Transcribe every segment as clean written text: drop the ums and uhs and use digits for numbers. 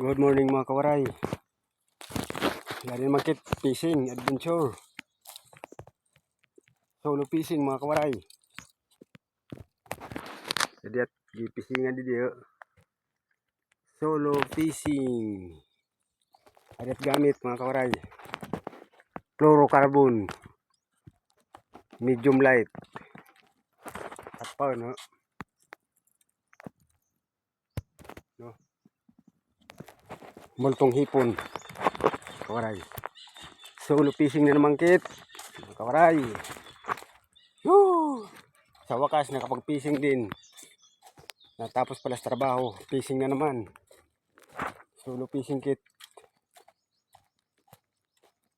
Good morning mga kawaray. Yan market fishing adventure. Solo fishing mga kawaray. Jadi at gipisingan di dia. Solo fishing. Adat gamit mga kawaray. Fluorocarbon. Medium light. At pa no. Multong hipon. Kawaray. Solo fishing na naman kit. Mga kawaray. Sa wakas nakapag-fishing din. Natapos pala sa trabaho, fishing na naman. Solo fishing kit.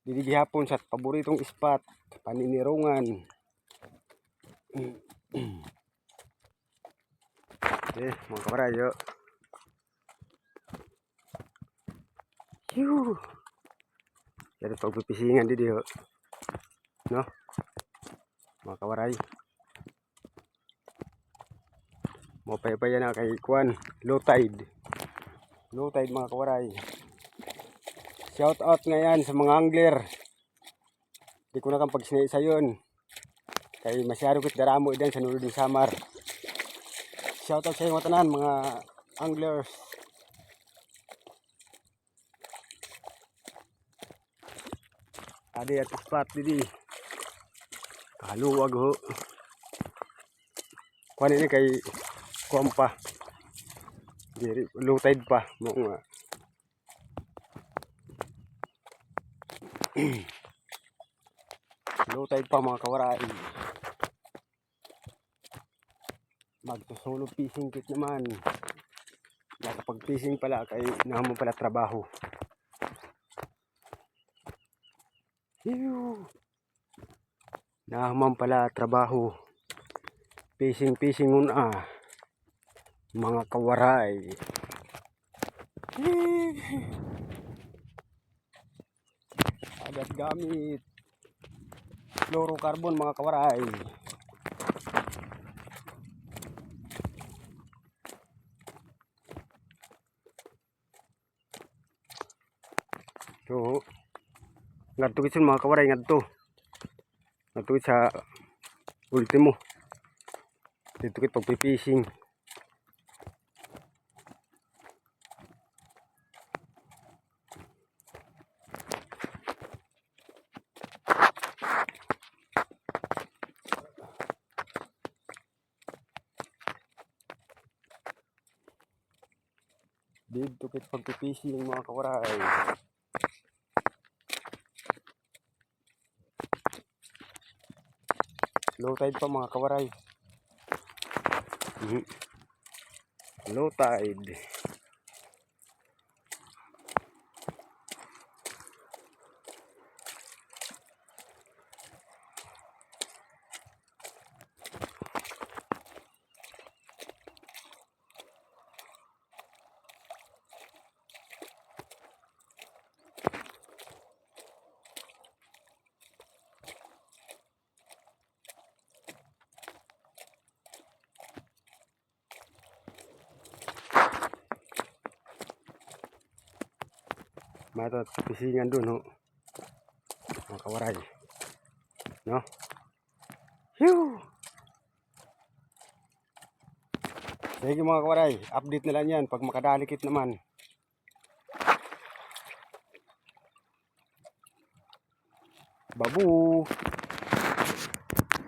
Dili hapon sa paboritong spot, paninirungan. Okay, mga kawaray. Jadi pagpipisingan di dia. No? Mga kawaray. Mau paypaya na kay kuan, low tide. Low tide mga kawaray. Shout out ngayon sa mga angler. Di ko na kang pagsinay sa yun. Kay masyado kit daramo idan sa nulod ng samar. Shout out sa inyo tanan mga anglers. Adi at spot didi. Kaluwag ho. Kuan ini kay kuan pa. Diri low tide pa mo nga. Low tide pa mga kawaray. Magto-solo fishing kit naman. Nakapag fishing pala kay naman pala trabaho. Naman pala trabaho. Fishing muna mga kawaray. Adat gamit fluorocarbon mga kawaray. So ngadto kitson mga kawaray ngadto sa ultimo dito kit pagpipishing. Dito kit pagpipishing mga kawaray. Low tide pa mga kawaray. Low tide. Mata pisingan dun ho. Mga kawaray. No? Sige mga kawaray, update na lang yan pag makadalikit naman. Babu!